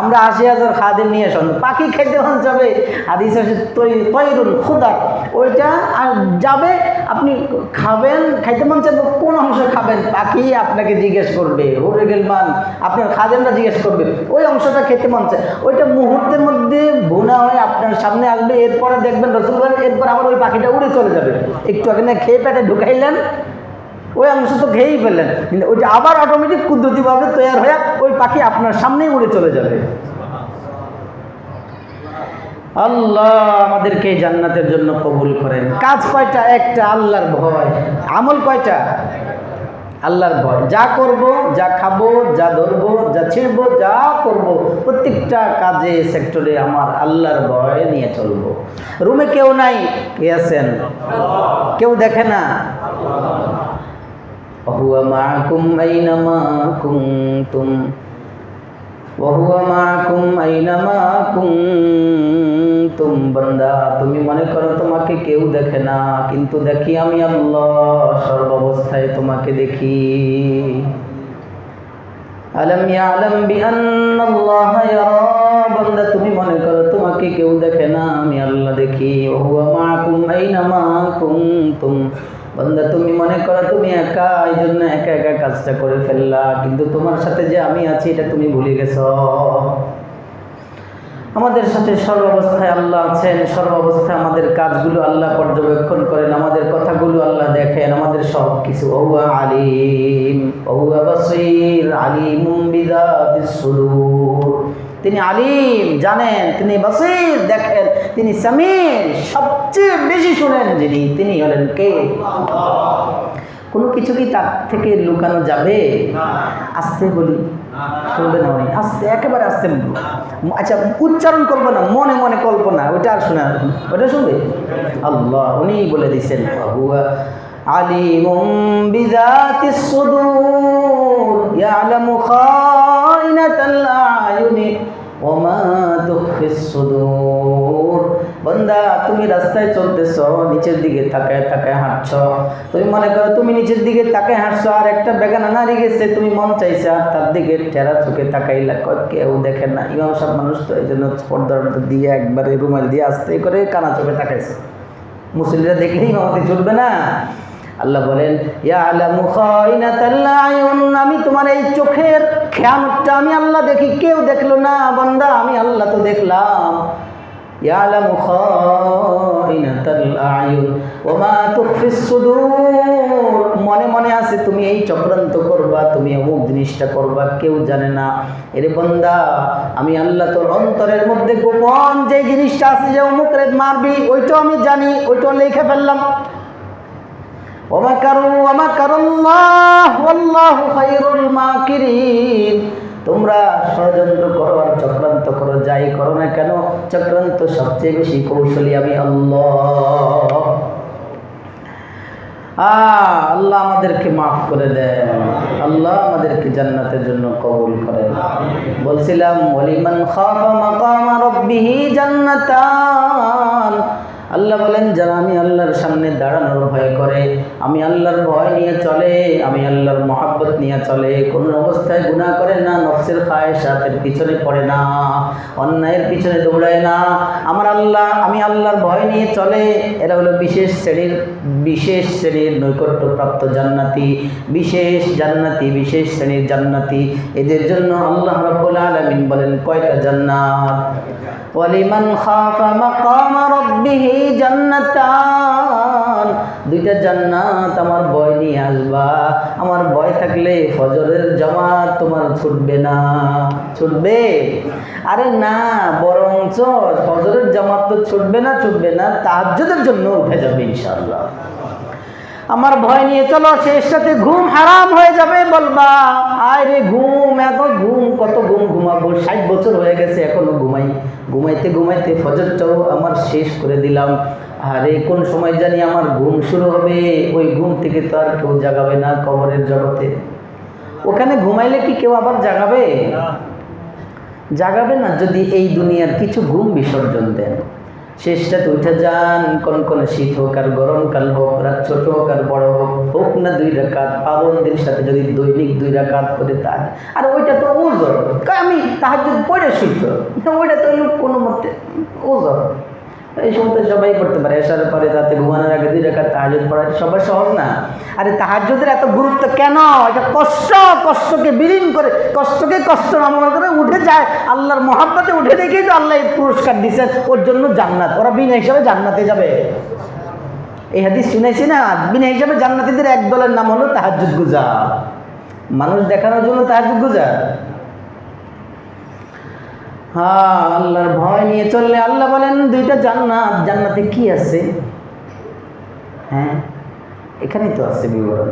আমরা 80,000 খাদিম নিয়ে সন্তুষ্ট। পাখি খাইতে মন যাবে, হাদিস আছে তৈরুল খুদা, ওইটা আর যাবে, আপনি খাবেন, খাইতে মন চাইবে, কোন অংশ খাবেন? পাখি আপনাকে জিজ্ঞেস করবে, ওরে গেলমান আপনার খাদেমরা জিজ্ঞেস করবে, ওই অংশটা খেতে মন চায়, ওইটা মুহূর্তের মধ্যে ভুনা হয়ে আপনার সামনে আসবে। এরপরে দেখবেন রাসূল বলেন, এরপর আবার ওই পাখিটা উড়ে চলে যাবে। একটু আগে না খেয়ে পেটে ঢুকাইলেন, ওই অংশ তো খেয়েই ফেললেন, কিন্তু ওইটা আবার অটোমেটিক কুদরতিভাবে তৈরি হয়ে ওই পাখি আপনার সামনেই উড়ে চলে যাবে। আল্লাহ আমাদেরকে জান্নাতের জন্য কবুল করেন। কাজ কয়টা? একটা, আল্লাহর ভয়। আমল কয়টা? আল্লাহর ভয়। যা করব, যা খাবো, যা ধরবো, যা ছিড়বো, যা করব, প্রত্যেকটা কাজে সেক্টরে আমার আল্লাহর ভয় নিয়ে চলবো। রুমে কেউ নাই, কে আছেন? কেউ দেখে না। وهو معكم أينما كنتم وهو معكم أينما كنتم। বান্দা, তুমি মনে করো তোমাকে কেউ দেখে না, কিন্তু দেখি আমি আল্লাহ, সর্বাবস্থায় তোমাকে দেখি। আলম ইয়ালাম বিআন্নাল্লাহা ইয়ারা। বান্দা, তুমি মনে করো তোমাকে কেউ দেখে না, আমি আল্লাহ দেখি। ওহুয়া মাআকুম আইনামা কুনতুম। বান্দা, তুমি মনে করো তুমি একা, এই জন্য একা একা কাজটা করে ফেললা, কিন্তু তোমার সাথে যে আমি আছি এটা তুমি ভুলে গেছ। আমাদের সাথে সর্বাবস্থায় আল্লাহ আছেন, সর্বাবস্থায় আমাদের কাজগুলো আল্লাহ পর্যবেক্ষণ করেন, আমাদের কথাগুলো আল্লাহ দেখেন, আমাদের সব কিছু। ওহুয়া আলিম ওহুয়া বাসীর আলিমুম বিযাতিস সুদূর। তিনি আলিম, জানেন, তিনি বসীর, দেখেন, তিনি সামির, সবচেয়ে বেশি শুনেন যিনি, তিনি হলেন কে? কোনো কিছু কি তার থেকে লুকানো যাবে? আস্তে বলি, শুনবে না উনি, আস্তে, একেবারে আস্তে বলবো। আচ্ছা, উচ্চারণ করবো না, মনে মনে কল্পনা, ওইটা আর শোনা, ওইটা শুনবে? আল্লাহ উনি বলে দিচ্ছেন, আলিমুম বিযাতিস সুদূর ইয়ালামু খাইনাতাল আয়ুনি ওয়া মা তুখফিস সুদূর। বান্দা, তুমি রাস্তায় চলতেছ, নিচের দিকে তাকায় তাকায় হাঁটছ, তুমি মনে করো তুমি নিচের দিকে তাকায় হাঁটছো, আর একটা বেগানা নারী গেছে, তুমি মন চাইছে আর তার দিকে টেরা চোখে তাকাইলা, কেউ দেখে না। ইমাম সাহেব মানুষ তো, এই জন্য পর্দার দিয়ে একবারে রুমাল দিয়ে আস্তে করে কানা চোখে তাকাইছে, মুসল্লিরা দেখলেই ইমামতি চলবে না। আল্লাহ বলেন, ইয়ালামু খাইনাতাল আয়ুন, আমি তোমার এই চোখের খেয়ানতটা আমি আল্লাহ দেখি, কেউ দেখলো না বান্দা, আমি আল্লাহ তো দেখলাম। ইয়ালামু খাইনাতাল আয়ুন ওয়া মা তুখফিস সুদূর, মনে মনে আছে তুমি এই চক্রান্ত করবা, তুমি অমুক জিনিসটা করবা, কেউ জানে না। এরে বান্দা, আমি আল্লাহ তোর অন্তরের মধ্যে গোপন যে জিনিসটা আছে, যে অমুক রে মারবি, ওইটাও আমি জানি, ওইটাও লিখে ফেললাম। তোমরা ষড়যন্ত্র করো আর চক্রান্ত করো, যাই করো না কেন, চক্রান্ত সবচেয়ে বেশি কৌশলী আমি আল্লাহ। আল্লাহ আমাদেরকে মাফ করে দেন, আল্লাহ আমাদেরকে জান্নাতের জন্য কবুল করেন। বলছিলাম, ওয়ালিমান খাফা মাকামা রাব্বিহি জান্নাতান। আল্লাহ বলেন, যারা আমি আল্লাহর সামনে দাঁড়ানোর ভয় করে, আমি আল্লাহর ভয় নিয়ে চলে, আমি আল্লাহর মহাব্বত নিয়ে চলে, কোনো অবস্থায় গুনাহ করে না, নফসের খায়েশাতের পিছনে পড়ে না, অন্যায়ের পিছনে দৌড়ায় না, আমি আল্লাহর ভয় নিয়ে চলে, এরা হলো বিশেষ শ্রেণীর নৈকট্যপ্রাপ্ত জান্নাতি, বিশেষ শ্রেণীর জান্নাতি। এদের জন্য আল্লাহ রাব্বুল আলামিন বলেন কয়টা জান্নাত? ওয়ালিমান খাফা মাকামা রাব্বিহি জান্নাতান, দুইটা জান্নাত আমার ভয় নিয়ে আসবা। আমার ভয় থাকলে ফজরের জামাত তোমার ছুটবে না, ছুটবে? আরে না, বরঞ্চ ফজরের জামাত তো ছুটবে না, তাহাজ্জুদের জন্য উঠে যাবে ইনশাআল্লাহ। আমার ভয় নিয়ে চলো, শেষ সাথে ঘুম হারাম হয়ে যাবে, বলবা আয় রে ঘুম, এত ঘুম, কত ঘুম ঘুমাবো, 60 বছর হয়ে গেছে এখনো ঘুমাইতে ফজরটাও আমার শেষ করে দিলাম। আরে কোন সময় জানি আমার ঘুম শুরু হবে, ওই ঘুম থেকে তো আর কেউ জাগাবে না কবরের জগতে। ওখানে ঘুমাইলে কি কেউ আবার জাগাবে না যদি এই দুনিয়ার কিছু ঘুম বিসর্জন দেন। শেষটাতে উঠে যান, কোন শীত হোক আর গরমকাল হোক, রাত ছোট হোক আর বড় হোক না 2 রাকাত, পাবন্দির সাথে যদি দৈনিক 2 রাকাত করে তার, আর ওইটা তো ওজর, আমি তাহাজ্জুদ পড়ে শুইত, ওইটা তো কোনো মতে ওজর, এই সময় সবাই পড়তে পারে। এসার পরে তাতে ঘুমানোর আগে 2 রাকাত তাহাজ্জুদ পড়া সবার সহজ না। আরে তাহাজ্জুদের এত গুরুত্ব কেন? এটা কষ্টকে বিলীন করে, কষ্টকে কষ্ট না মনে করে উঠে যায়, আল্লাহর মহাব্বতে উঠে দেখেই তো আল্লাহ পুরস্কার দিচ্ছেন, ওর জন্য জান্নাত, ওরা বিনা হিসাবে জান্নাতে যাবে। এই হাদিস শুনেছি না, বিনা হিসাবে জান্নাতীদের এক দলের নাম হলো তাহাজ্জুদ গুজার, মানুষ দেখানোর জন্য তাহাজ্জুদ গুজার। আল্লাহর ভয় নিয়ে চললে আল্লাহ বলেন 2টা জান্নাত। জান্নাতে কি আছে? এখানেই তো আছে বিবরণ।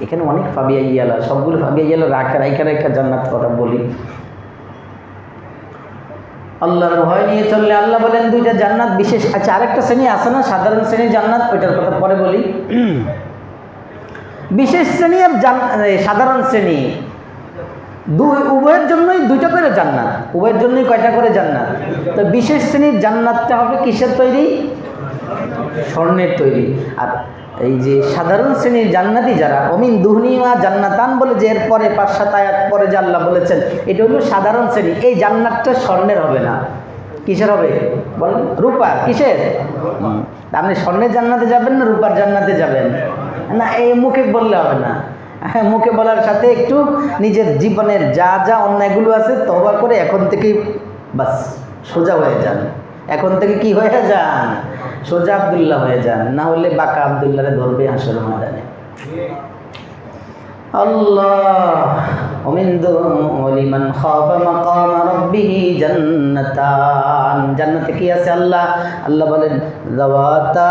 এখানে অনেক ফাবিয়া ইয়ালা, সবগুলো ফাবিয়া ইয়ালা রাখা জান্নাত কথা বলি। আল্লাহর ভয় নিয়ে চললে আল্লাহ বলেন 2টা জান্নাত বিশেষ। আচ্ছা, আরেকটা শ্রেণী আছে না, সাধারণ শ্রেণীর জান্নাত, ওইটার কথা পরে বলি। বিশেষ শ্রেণী আর সাধারণ শ্রেণী উভয়ের জন্যই 2টা করে জান্নাত, উভয়ের জন্যই কয়টা করে জান্নাত? তো বিশেষ শ্রেণীর জান্নাতটা হবে কিসের তৈরি? স্বর্ণের তৈরি। আর এই যে সাধারণ শ্রেণীর জান্নাতি যারা, অমিন দুহনিমা জান্নাতান বলে যে এরপরে 5-7 আয়াত পরে যে আল্লাহ বলেছেন, এটা হলো সাধারণ শ্রেণী। এই জান্নাতটা স্বর্ণের হবে না, কিসের হবে বলেন? রূপা। কিসের? আপনি স্বর্ণের জান্নাতে যাবেন না রূপার জান্নাতে যাবেন? না, এই মুখে বললে হবে না। মুখে বলার সাথে একটু নিজের জীবনের যা অন্যায়গুলো আছে তওবা করে এখন থেকেই বাস সোজা হয়ে যান। এখন থেকে কি হয়ে যান? সোজা আব্দুল্লাহ হয়ে যান, না হলে বাঁকা আব্দুল্লাহরে ধরবে হাসর ময়দানে। আল্লাহ ومن دون من خاف مقام ربه جنتان জান্নাতে কি আছে আল্লাহ আল্লাহ বলেন যাওয়াতা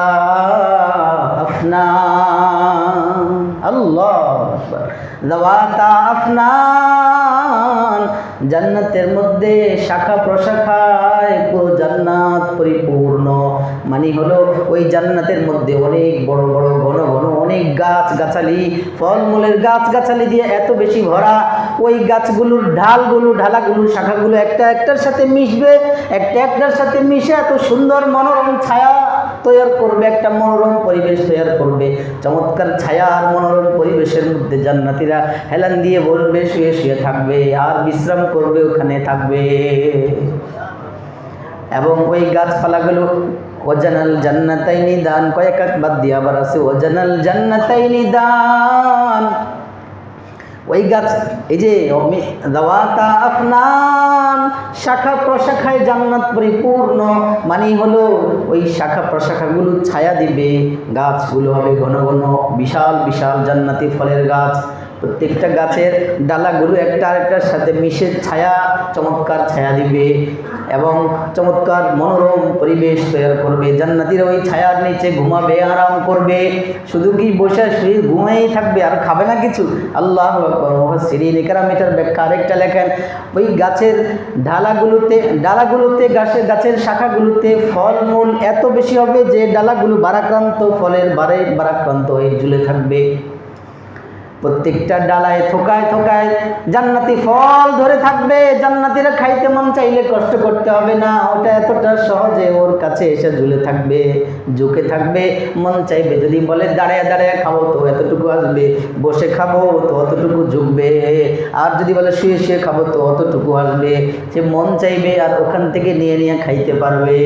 আফনান আল্লাহু আকবার যাওয়াতা আফনান জান্নাতের মধ্যে শাখা প্রশাখায় পুরো জান্নাত পরিপূর্ণ মানে হলো ওই জান্নাতের মধ্যে অনেক বড় বড় ঘন ঘন অনেক গাছ গাছালি ফলমূলের গাছ গাছালি দিয়ে এত বেশি ভরা ওই গাছগুলোর ঢালাগুলো শাখাগুলো একটা একটার সাথে মিশবে একটা একটার সাথে মিশে এত সুন্দর মনোরম ছায়া তৈরি করবে একটা মনোরম পরিবেশ তৈরি করবে চমৎকার ছায়া আর মনোরম পরিবেশের মধ্যে জান্নাতীরা হেলান দিয়ে বসবে শুয়ে শুয়ে থাকবে আর বিশ্রাম করবে ওখানে থাকবে এবং ওই গাছপালাগুলো ওয়াজানাল জান্নাতাইনি দান কয়েক বাদ দিয়ে আবার আছে ওয়াজানাল জান্নাতাইনি দান ওই গাছ এই যে যাওয়াতা আফনান শাখা প্রশাখায় জান্নাত পরিপূর্ণ মানে হলো ওই শাখা প্রশাখাগুলো ছায়া দিবে গাছগুলো হবে ঘন ঘন বিশাল বিশাল জান্নাতি ফলের গাছ প্রত্যেকটা গাছের ডালাগুলো একটা আরেকটার সাথে মিশে ছায়া চমৎকার ছায়া দিবে এবং চমৎকার মনোরম পরিবেশ তৈরি করবে জান্নাতীরা ওই ছায়ার নিচে ঘুমাবে আরাম করবে শুধু কি বসে শুয়ে ঘুমাই থাকবে আর খাবে না কিছু আল্লাহু আকবার মুফাসসিরিন ইকরাম এটার ব্যাখ্যা আরেকটা লেখেন ওই গাছের ডালাগুলোতে গাছের শাখাগুলোতে ফলমূল এত বেশি হবে যে ডালাগুলো বারাক্রান্ত ফলের বারাক্রান্ত হয়ে ঝুলে থাকবে প্রত্যেকটা ডালায় থোকায় থোকায় জান্নাতি ফল ধরে থাকবে জান্নাতীরা খাইতে মন চাইলে কষ্ট করতে হবে না ওটা এতটা সহজে ওর কাছে এসে ঝুলে থাকবে ঝুঁকে থাকবে মন চাইবে যদি বলে দাঁড়িয়ে দাঁড়িয়ে খাবো তো এতটুকু আসবে বসে খাবো তো অতটুকু ঝুঁকবে আর যদি বলে শুয়ে শুয়ে খাবো তো অতটুকু আসবে সে মন চাইবে আর ওখান থেকে নিয়ে নিয়ে খাইতে পারবে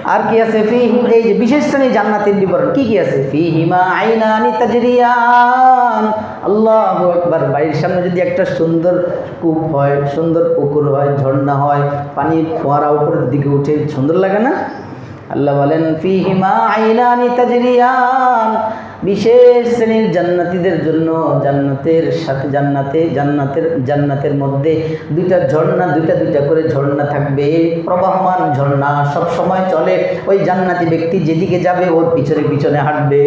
আর কি আছে ফিহিম এই যে বিশেষ শ্রেণী জান্নাতের বিবরণ কি কি আছে ফিহিমা আইনানি তাজরিয়ান আল্লাহু আকবার বাড়ির সামনে যদি একটা সুন্দর কূপ হয় সুন্দর পুকুর হয় ঝর্ণা হয় পানির ফোয়ারা উপরের দিকে উঠে সুন্দর লাগে না আল্লাহ বলেন ফিহিমা আইনানি তাজরিয়ান বিশেষ শ্রেণীর জান্নাতীদের জন্য জান্নাতের সাথে জান্নাতের মধ্যে দুইটা করে ঝর্ণা থাকবে প্রবাহমান ঝর্ণা সব সময় চলে ওই জান্নাতি ব্যক্তি যেদিকে যাবে ওর পিছনে পিছনে হাঁটবে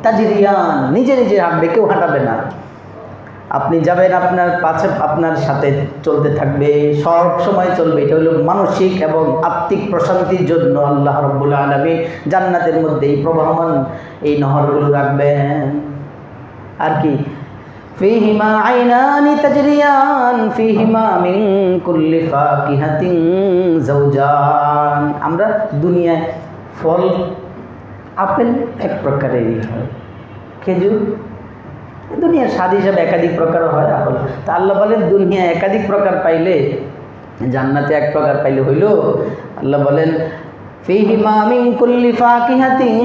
তাজরিয়ান নিজে নিজে হাঁটবে কেউ হাঁটাবে না আপনি যাবেন আপনার পাশে আপনার সাথে চলতে থাকবে সব সময় চলবে এটা হলো মানসিক এবং আত্মিক প্রশান্তির জন্য আল্লাহ রাব্বুল আলামিন জান্নাতের মধ্যে এই প্রবাহমান এই নহরগুলো রাখবেন আর কি ফিহিমা আইনানি তাজরিয়ান ফিহিমা মিন কুল্লি ফাকিহাতিন যাওজান আমরা দুনিয়ায় ফল আপেল এক প্রকারেরই হয় খেজুর দুনিয়ার স্বাদ হিসাবে একাধিক প্রকার হয় আপেল তা আল্লাহ বলেন দুনিয়া একাধিক প্রকার পাইলে জান্নাতে এক প্রকার পাইলে হইল আল্লাহ বলেন ফিহিমা মিন কুল্লি ফাকিহাতিন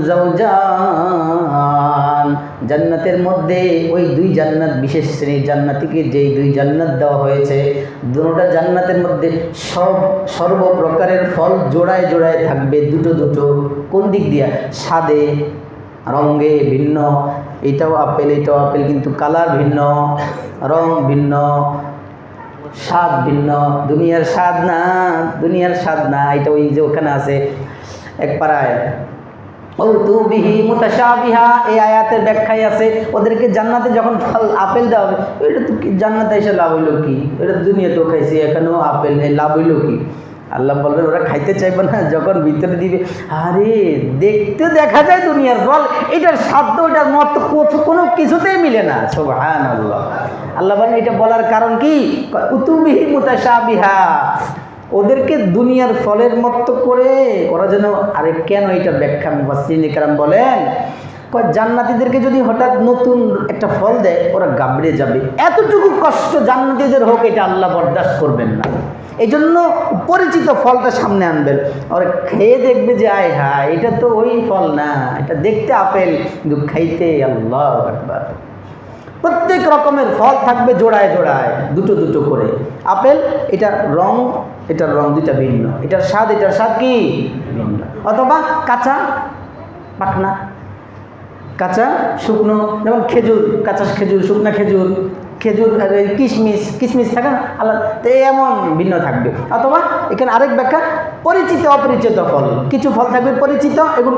যাওজান জান্নাতের মধ্যে ওই দুই জান্নাত বিশেষ শ্রেণীর জান্নাতীকে যেই দুই জান্নাত দেওয়া হয়েছে দুটোটা জান্নাতের মধ্যে সর্বপ্রকারের ফল জোড়ায় জোড়ায় থাকবে দুটো দুটো কোন দিক দিয়া স্বাদে রঙে ভিন্ন এটাও আপেল কিন্তু কালার ভিন্ন রং ভিন্ন স্বাদ ভিন্ন দুনিয়ার স্বাদ না এটা ওই যে ওখানে আছে এক পাড়ায় বিহি মুতাশাবিহা এই আয়াতের ব্যাখ্যায় আছে ওদেরকে জান্নাতে যখন ফল আপেল দেওয়া হবে এটা তো জান্নাতে এসে লাভ হইল কি এটা দুনিয়াতেও খাইছি এখানেও আপেল লাভ হইল কি আল্লাহ বলবেন ওরা খাইতে চাইবে না যখন ভিতরে দিবে আরে দেখতে দেখা যায় দুনিয়ার ফল এটার স্বাদ এটার মত কোনো কিছুতেই মিলে না সুবহানাল্লাহ আল্লাহ বলেন এটা বলার কারণ কি উতুবিহি মুতাশাবিহা ওদেরকে দুনিয়ার ফলের মতো করে ওরা যেন আরে কেন এটা ব্যাখ্যা মুফাসসিরিন ইকরাম বলেন জান্নাতীদেরকে যদি হঠাৎ নতুন একটা ফল দেয় ওরা গাবড়ে যাবে এতটুকু কষ্ট জান্নাতীদের হোক এটা আল্লাহ বরদাস্ত করবেন না এই জন্য পরিচিত ফলটা সামনে আনবেন আর খেয়ে দেখবে যে আয় হায় এটা তো ওই ফল না এটা দেখতে আপেল কিন্তু খাইতে আল্লাহু আকবার প্রত্যেক রকমের ফল থাকবে জোড়ায় জোড়ায় দুটো দুটো করে আপেল এটার রং দুইটা ভিন্ন এটার স্বাদ কি ভিন্ন অথবা কাঁচা পাকনা কাঁচা শুকনো, যেমন খেজুর, কাঁচা খেজুর, শুকনা খেজুর, খেজুর আর এই কিশমিশ, কিশমিশ থাকে না আলাদা, তো এমন ভিন্ন থাকবে। অথবা এখানে আরেক ব্যাখ্যা, পরিচিত অপরিচিত ফল, কিছু ফল থাকবে পরিচিত, এগুলো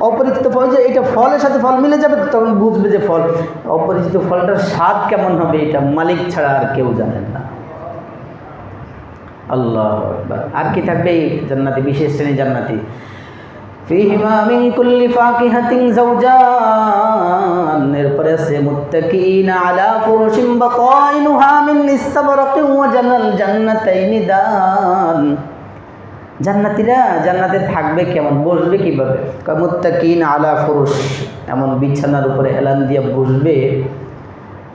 অপরিচিত ফল, যে এটা ফলের সাথে ফল মিলে যাবে তখন বুঝবে যে ফল। অপরিচিত ফলটার স্বাদ কেমন হবে এটা মালিক ছাড়া আর কেউ জানেন না। আল্লাহু আকবার। আর কি থাকবে এই জান্নাতি, বিশেষ শ্রেণী জান্নাতি? ফিহিমা মিন কুল্লি ফাকিহাতিন যাওজান, এরপরে আছে মুত্তাকিনা আলা ফুরুশিন বাতাইনুহা মিন ইস্তাবরাকিন ওয়া জানাল জান্নাতাইনি দান। জান্নাতীরা জান্নাতে থাকবে কেমন, বসবে কিভাবে? মুত্তাকিনা আলা ফুরুশ, এমন বিছানার উপরে হেলান দিয়ে বসবে।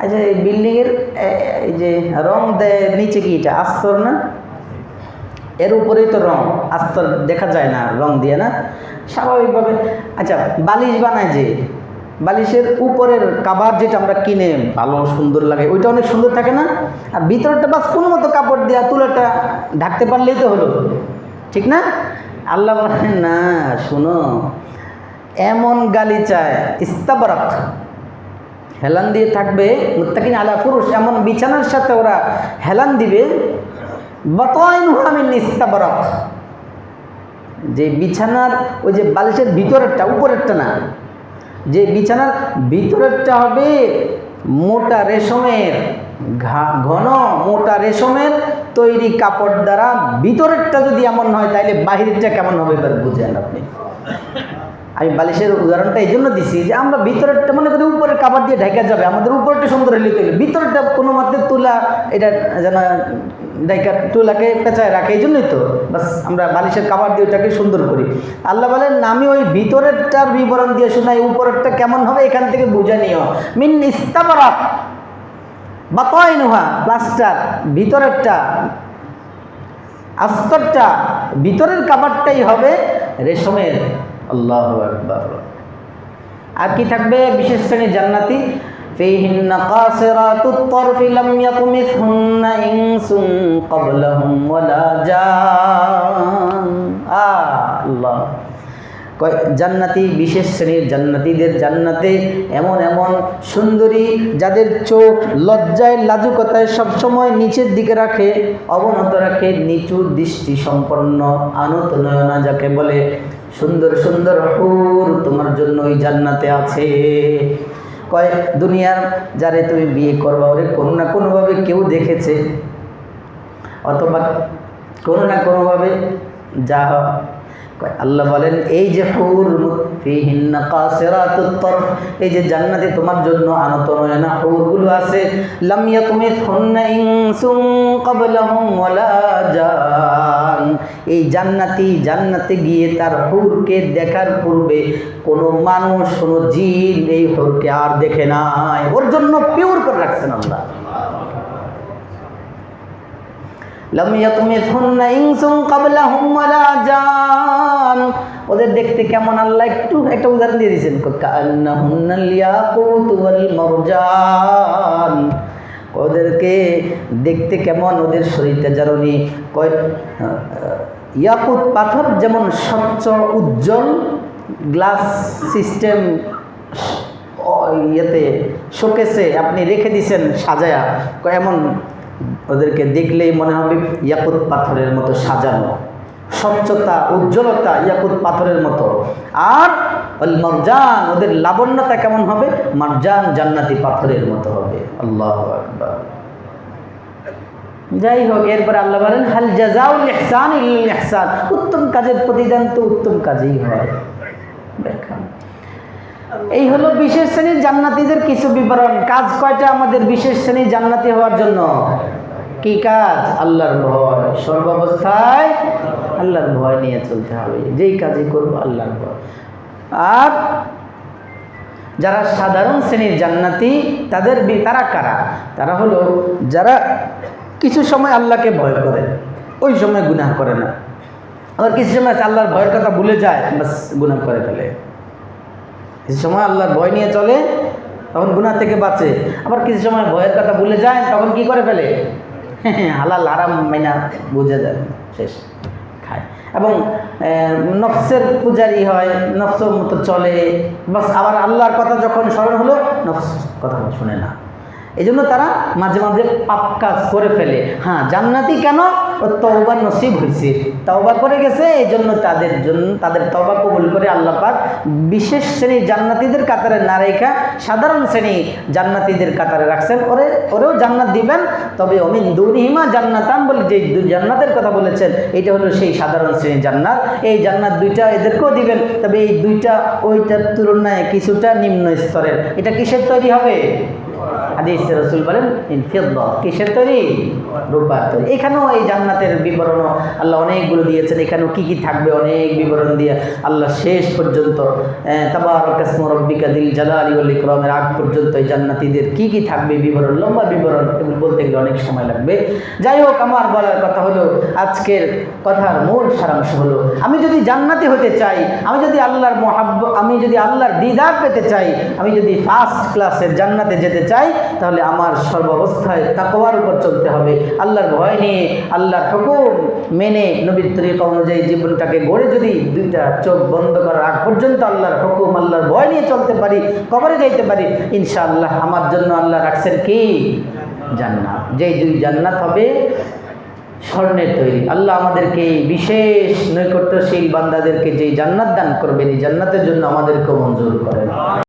আচ্ছা, এই বিল্ডিংয়ের এই যে রং দেয় নিচে, কি এটা আস্তর না? এর উপরেই তো রং, আস্তর দেখা যায় না রং দিয়ে, না স্বাভাবিকভাবে। আচ্ছা, বালিশ বানায় যে, বালিশের উপরের কাভার যেটা আমরা কিনে ভালো সুন্দর লাগে, ওইটা অনেক সুন্দর থাকে না? আর ভিতরটা বাস কোনো মতো কাপড় দেওয়া, তুলাটা ঢাকতে পারলেই তো হলো, ঠিক না? আল্লাহ বলেন না, শুনো, এমন গালিচায় ইস্তাবরাক, হেলান দিয়ে থাকবে, মুত্তাকিন আলা ফুরুশ, এমন বিছানার সাথে ওরা হেলান দিবে, বাতাইনুহা মিন ইস্তাবরাক, যে বিছানার ওই যে বালিশের ভিতরেরটা, উপরেরটা না, যে বিছানার ভিতরেরটা হবে মোটা রেশমের, ঘন মোটা রেশমের তৈরি কাপড় দ্বারা। ভিতরেরটা যদি এমন হয় তাহলে বাহিরেরটা কেমন হবে এবার বুঝেন আপনি। আমি বালিশের উদাহরণটা এই জন্য দিছি যে আমরা ভিতরেরটা মনে করি উপরের কাপড় দিয়ে ঢাকা যাবে, আমাদের উপরটা সুন্দর হলে তৈরি, ভিতরেরটা কোনো মতে তুলা, এটা যেন ঢাকা তুলাকে পেঁচায় রাখে, এই জন্যই তো বাস আমরা বালিশের কাপড় দিয়ে ওটাকে সুন্দর করি। আল্লাহ বলেন আমি ওই ভিতরেরটার বিবরণ দিয়ে শোনাই, উপরেরটা কেমন হবে এখান থেকে বুঝে নিও। মিন ইস্তাবরাক বাতাইনুহা, প্লাস্টার, ভিতরেরটা আস্তরটা, ভিতরের কাপড়টাই হবে রেশমের। আল্লাহু আকবার। আর কি থাকবে বিশেষ শ্রেণীর জান্নাতি? ফিহিন্না কাসিরাতুত তারফি লাম ইয়াতমিসহুন্না ইনসুন ক্বাবলাহুম ওয়ালা জান। আল্লাহ জান্নাতি, বিশেষ শ্রেণীর জান্নাতীদের জান্নাতে এমন এমন সুন্দরী, যাদের চোখ লজ্জায় লাজুকতায় সবসময় নিচের দিকে রাখে, অবনত রাখে, নিচু দৃষ্টি সম্পন্ন, আনত নয়না যাকে বলে, সুন্দর সুন্দর হুর তোমার জন্য ওই জান্নাতে আছে। কয় দুনিয়ার যারে তুমি বিয়ে করবা, ওরে কোনো না কোনোভাবে কেউ দেখেছে, অথবা কোনো না কোনোভাবে যা হয়। আল্লাহ বলেন এই যে হুর, ফিহিন্না কাসিরাতুত তারফ, এই যে জান্নাতে তোমার জন্য আনত নয়না হুরগুলো আছে, লাম ইয়াতমিসহুন্না ইনসুন ক্বাবলাহুম ওয়ালা জান। এই জান্নাতে গিয়ে তার হুরকে দেখার পূর্বে কোনো মানুষ, কোনো জিন এই হুরকে আর দেখে নাই, ওর জন্য পিওর করে রাখছেন আল্লাহ। লাম ইয়াতমিসহুন্না ইনসুন ক্বাবলাহুম ওয়ালা জান, ওদের দেখতে কেমন আল্লাহ একটু একটা উদাহরণ দিয়ে দিয়েছেন, কান্নাহুন্নাল ইয়াকুত ওয়াল মারজান, ওদেরকে দেখতে কেমন, ওদের শরীরটা জারণী, কয় ইয়াকুত পাথর যেমন স্বচ্ছ উজ্জ্বল, গ্লাস সিস্টেম ইয়েতে শোকেসে আপনি রেখে দিয়েছেন সাজায়া, কয় এমন ওদেরকে দেখলেই মনে হবে ইয়াকুত পাথরের মতো সাজানো, স্বচ্ছতা উজ্জ্বলতা ইয়াকুত পাথরের মতো। আর ওয়াল মারজান, ওদের লাবণ্যতা কেমন হবে? মারজান জান্নাতি পাথরের মতো হবে। আল্লাহু আকবার। যাই হোক, এরপরে আল্লাহ বলেন হাল জাযাউল ইহসান ইল্লাল ইহসান, উত্তম কাজের প্রতিদান তো উত্তম কাজেই হয়। এই হলো বিশেষ শ্রেণীর জান্নাতীদের কিছু বিবরণ। কাজ কয়টা আমাদের বিশেষ শ্রেণীর জান্নাতি হওয়ার জন্য? কি কাজ? আল্লাহর ভয়, সর্বাবস্থায় আল্লাহর ভয় নিয়ে চলতে হবে, যেই কাজই করবো আল্লাহর ভয়। আর যারা সাধারণ শ্রেণীর জান্নাতি তারা কারা? তারা হলো যারা কিছু সময় আল্লাহকে ভয় করে, ওই সময় গুনাহ করে না। আবার কিছু সময় আল্লাহর ভয়ের কথা ভুলে যায়, বাস গুনাহ করে ফেলে। কিছু সময় আল্লাহর ভয় নিয়ে চলে, তখন গুনাহ থেকে বাঁচে। আবার কিছু সময় ভয়ের কথা ভুলে যায়, তখন কি করে ফেলে? হালাল হারাম মাইনা বুঝে যায়, শেষ খায় এবং নফসের পূজারি হয়, নফসের মতো চলে, বাস আবার আল্লাহর কথা যখন স্মরণ হলো নফস কথা শুনে না। এই জন্য তারা মাঝে মাঝে পাপ কাজ করে ফেলে। হ্যাঁ, জান্নাতি কেন? ও তওবা নসিব হয়েছে, তওবা করে গেছে, এই জন্য তাদের তওবা কবুল করে আল্লাহ পাক বিশেষ শ্রেণীর জান্নাতীদের কাতারে না রেখা সাধারণ শ্রেণী জান্নাতীদের কাতারে রাখছেন। ওরেও জান্নাত দিবেন, তবে অমিন দুনিহিমা জান্নাতান বলে যে জান্নাতের কথা বলেছেন, এটা হলো সেই সাধারণ শ্রেণীর জান্নাত। এই জান্নাত দুইটা এদেরকেও দিবেন, তবে এই দুইটা ওইটার তুলনায় কিছুটা নিম্ন স্তরের। এটা কিসের তৈরি হবে? হাদিসে রাসূল বলেন ফিদ্দা, কিসের তৈরি? রূপার তৈরি। এখানেও এই জান্নাতের বিবরণ আল্লাহ অনেকগুলো দিয়েছেন। এখানেও কি কি থাকবে অনেক বিবরণ দিয়ে আল্লাহ শেষ পর্যন্ত তাবারাকা ইসমু রাব্বিকা যিল জালালি ওয়াল ইকরামের আগ পর্যন্ত এই জান্নাতীদের কি কি থাকবে বিবরণ, লম্বা বিবরণ, এগুলো বলতে গেলে অনেক সময় লাগবে। যাই হোক, আমার বলার কথা হলো, আজকের কথার মূল সারাংশ হলো, আমি যদি জান্নাতি হতে চাই, আমি যদি আল্লাহর আমি যদি আল্লাহর দিদার পেতে চাই, আমি যদি ফার্স্ট ক্লাসের জান্নাতে যেতে চাই, তাহলে আমার সর্বাবস্থায় তাকওয়ার উপর চলতে হবে। আল্লাহর ভয় নিয়ে, আল্লাহর হুকুম মেনে, নবীর তরিকা অনুযায়ী জীবনটাকে গড়ে যদি দুইটা চোখ বন্ধ করার আগ পর্যন্ত আল্লাহর হুকুম, আল্লাহর ভয় নিয়ে চলতে পারি, কবরে যাইতে পারি, ইনশাআল্লাহ আমার জন্য আল্লাহ রাখছেন কি? জান্নাত। যেই দুই জান্নাত হবে স্বর্ণের তৈরি। আল্লাহ আমাদেরকে বিশেষ নৈকট্যশীল বান্দাদেরকে যেই জান্নাত দান করবেন, এই জান্নাতের জন্য আমাদেরকেও মঞ্জুর করেন।